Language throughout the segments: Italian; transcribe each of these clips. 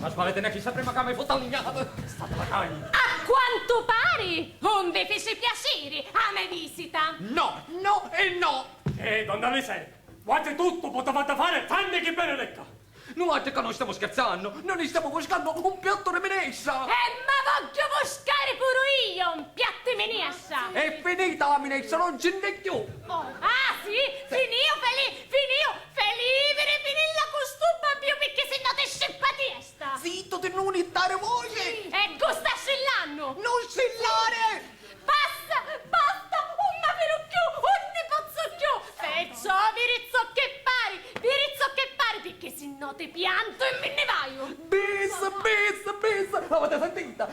Pasquale, te ne chissà prima che mi fotta lignata. State la cagli. A quanto pare, non vi fece piacere a me visita. No, no e no. Donna Lise, guarda tutto potevate fare, tranne che Benedetta. Non guarda che non stiamo scherzando, noi ne stiamo buscando un piatto di menessa. Ma voglio buscare pure io un piatto di menessa. È finita la menessa, non ce n'è più. Ah sì? Finio, finilla costume più perché se no te scippa testa. Zitto, te non dare voce. E gusta scellando. Non scellare. Basta, un ma per più, un ne posso più. Perciò virizzo che pari, perché se no te pianto e me ne vaio. Bis.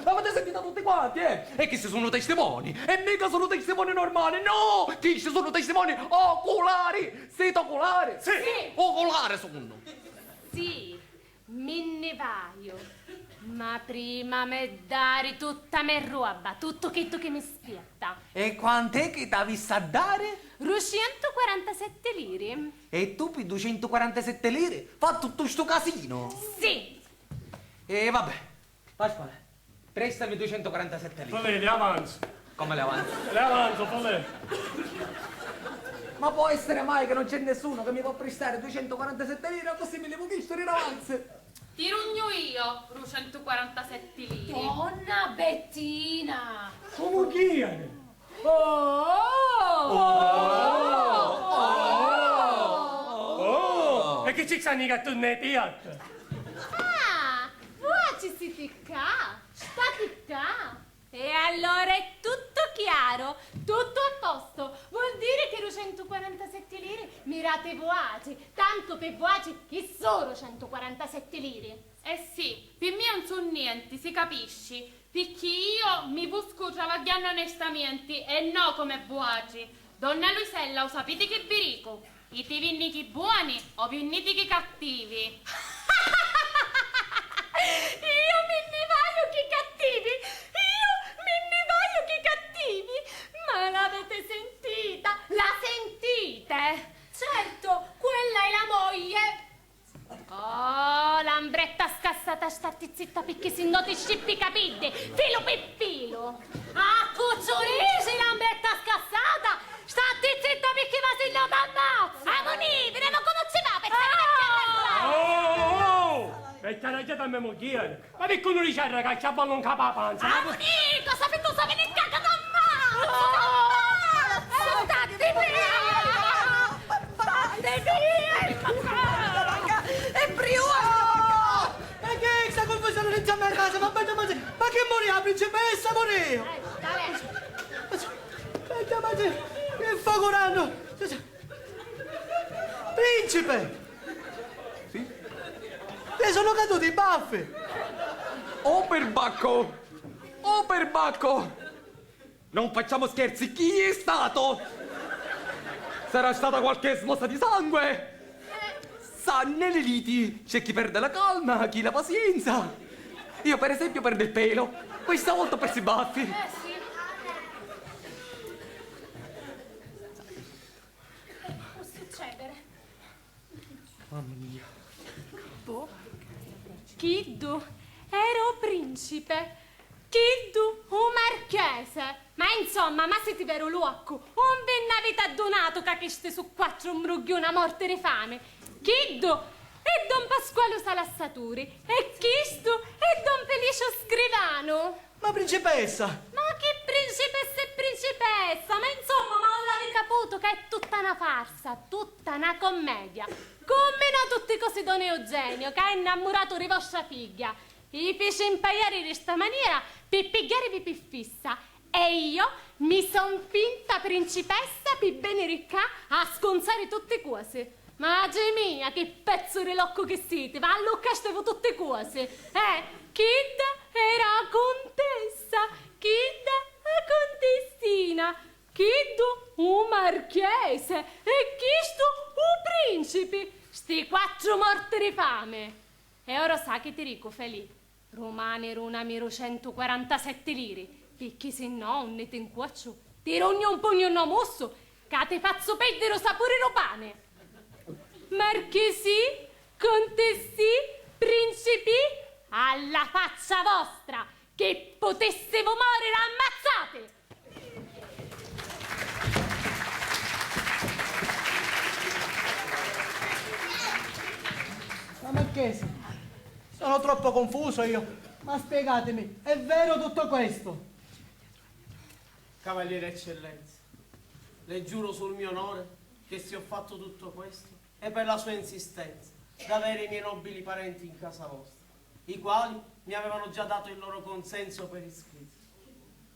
L'avete sentita tutti quanti, eh? E che se sono testimoni? E mica sono testimoni normali, no! Che se sono testimoni oculari! Siete oculari? Sì. Oculari sono. Sì, me ne vaio. Ma prima me dare tutta me roba, tutto che mi spietta. E quant'è che t'ha vista a dare? 247 lire. E tu per 247 lire fa tutto sto casino? Sì. E vabbè, Pasquale, prestami 247 lire. Folè, le avanzo. Come le avanzo? Le avanzo, Folè. Ma può essere mai che non c'è nessuno che mi può prestare 247 lire così mi levo visto in avanzo? Ti rugno io, 247 lire. Donna Bettina. Come chi è? Oh! E che ci stanno i cattonetti? Ah, voi ci siete qua, state qua. E allora è tutto chiaro, tutto a posto. Vuol dire che 247 lire mirate voce, tanto per voce che sono 147 lire. Eh sì, per me non so niente, si capisci? Perché io mi busco travagliando onestamente e no come buaci. Donna Luisella, lo sapete che perico? I tivinnichi buoni o pinnitichi cattivi? Io mi ne vaglio che cattivi! Ma l'avete sentita? La sentite? Certo, quella è la moglie. Oh, lambretta scassata, stati zitta perché se no ti scippi capite, filo per filo. Ah, cucciolisi, lambretta scassata, stati zitta perché va se lo t'ammazza. Amoni, ve ne conosceva per Oh! E caraggiata a mia moglie. Ma perché non dice al ragazzo a ballon capa panza? Amoni, cosa per tu sapere il cacca d'ammazza? State via! È brioso! E che è questa confusione non c'è mai a casa? Ma che moriva, principessa, moriva? Ma che fa curando? Principe! Sì? Le sono caduti i baffi! Oh perbacco! Non facciamo scherzi, chi è stato? Sarà stata qualche smossa di sangue? Sa, nelle liti c'è chi perde la calma, chi la pazienza. Io per esempio perdo il pelo, questa volta ho perso i baffi. Sì. Può succedere. Mamma mia. Chiddu, ero principe. Chiddu, un marchese. Ma insomma, ma se ti vero luocco, un vennavita donato che ste su 4 mrughioni a morte di fame. Chiddu, e Don Pasquale Salassaturi, e Chistu, e Don Felicio Scrivano. Ma principessa! Ma che principessa e principessa? Ma insomma, ma non l'avete caputo che è tutta una farsa, tutta una commedia. Come no tutte cose Don Eugenio, che è innamorato di vostra figlia. Vi fece impaiare in questa maniera per pigliarvi per fissa. E io mi son finta principessa per bene ricca a sconzare tutte cose. Ma mia, che pezzo di locco che siete, ma alloccastevo tutte cose. Kid era contessa, Kid contessina, Kid un marchese e Chisto un principe. Sti 4 morti di fame. E ora sa che ti dico, Felipe, romane una miro 147 lire, perché se no un ne te incuoccio, ti rogno un pugno no mosso, che te faccio perdere sapore no pane. Marchesi, contessi, principi, faccia vostra, che potessimo morire ammazzati! Ma Marchese, sono troppo confuso io. Ma spiegatemi, è vero tutto questo? Cavaliere Eccellenza, le giuro sul mio onore che se ho fatto tutto questo è per la sua insistenza d'avere i miei nobili parenti in casa vostra, i quali mi avevano già dato il loro consenso per iscritto.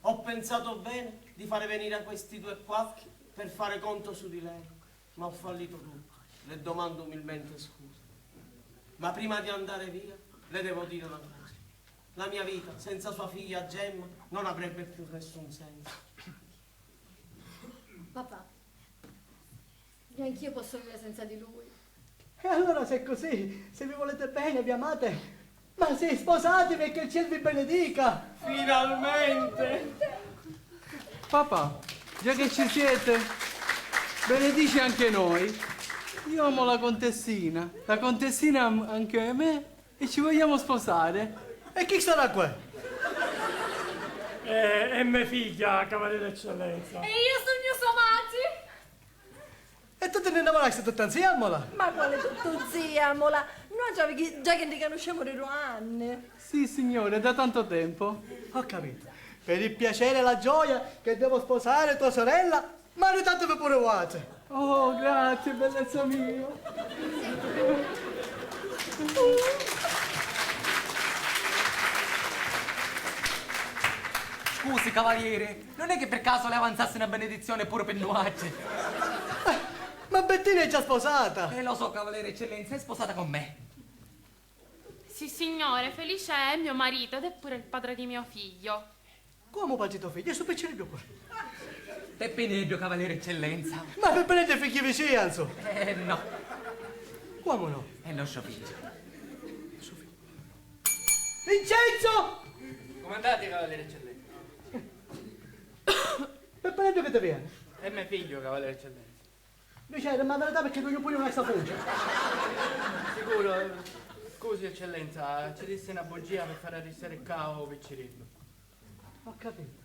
Ho pensato bene di fare venire questi due quacchi per fare conto su di lei, ma ho fallito tutto. Le domando umilmente scusa. Ma prima di andare via, le devo dire una cosa. La mia vita senza sua figlia Gemma non avrebbe più nessun senso. Papà, neanch'io posso vivere senza di lui. E allora se è così, se vi volete bene, vi amate, ma sì, sposatevi e che il cielo vi benedica! Finalmente! Papà, già che ci siete, benedici anche noi. Io amo la contessina anche me e ci vogliamo sposare. E chi sarà qua? È mia figlia, Cavaliere Eccellenza. E io sogno suo Magi! E tu te ne innamorasti tutta insieme? Ma quale tutto zia, mola? Noi già che ne conosciamo da 2 anni. Sì, signore, da tanto tempo. Ho capito. Per il piacere e la gioia che devo sposare tua sorella, maritatevi pure voi. Oh, grazie, bellezza mia. Scusi, cavaliere, non è che per caso le avanzasse una benedizione pure per nuace? Ma Bettina è già sposata. Lo so, cavaliere Eccellenza, è sposata con me. Sì, signore, Felice è mio marito ed è pure il padre di mio figlio. Come faccio tuo figlio? È su piccino pure. Peppe Nebbio, cavaliere Eccellenza. Ma per prendere figli vicini, anzo. No, Come no? è nostro figlio. Vincenzo! Comandate, Cavaliere Eccellenza. Per prendere che ti viene? È mio figlio, Cavaliere Eccellenza. Dice, ma la verità perché tu gli pure una voce. Sicuro? Scusi, Eccellenza, ci disse una bugia per fare arrestare il cavo Piccirillo. Ho capito.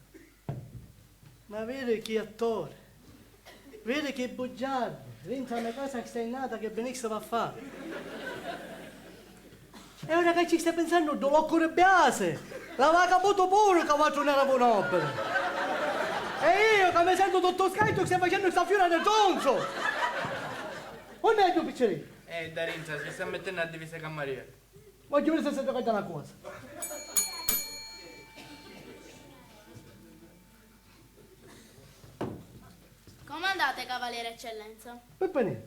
Ma vedi che attore, vedi che bugiardo, dentro una cosa che stai nata che benissimo va a fare. E ora che ci stai pensando, dolocco biase, la vagaboto pure che va tornare a buon'opera. E io che mi sento tutto scarico che stai facendo questa fiora del tonso. Non è più piccerino. Darinza, si sta mettendo a divisa cameriere. Voglio vedere se stai giocando una cosa. Comandate, Cavaliere Eccellenza. Peppe Nero.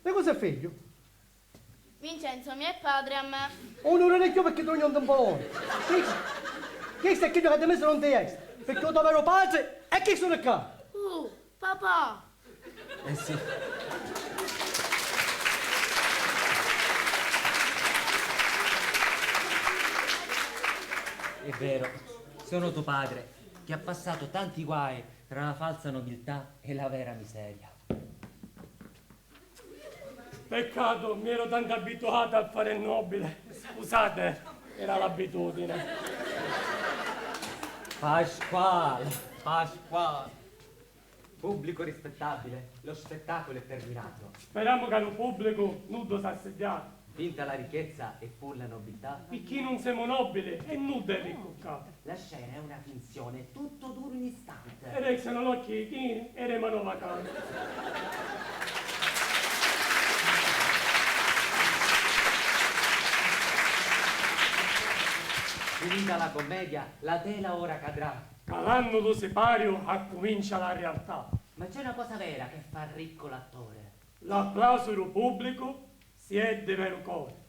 E cos'è figlio? Vincenzo, mio padre a me. Un orecchio perché tu non ti impone. Chi sta qui che ti messo non ti è? Perché io vero padre e chi sono qua? Papà. Eh sì. È vero, sono tuo padre, che ha passato tanti guai tra la falsa nobiltà e la vera miseria. Peccato, mi ero tanto abituata a fare il nobile. Scusate, era l'abitudine. Pasquale. Pubblico rispettabile, lo spettacolo è terminato. Speriamo che lo pubblico nudo si assediato. Vinta la ricchezza e pur la nobiltà, E chi non siamo nobili è nudo e ricoccato. la scena è una finzione, tutto dura un istante. E restano l'occhio chini e le mano vacanti. Finita la commedia, la tela ora cadrà. Calando lo sipario, comincia la realtà. Ma c'è una cosa vera che fa ricco l'attore. L'applauso del pubblico si è di vero cuore.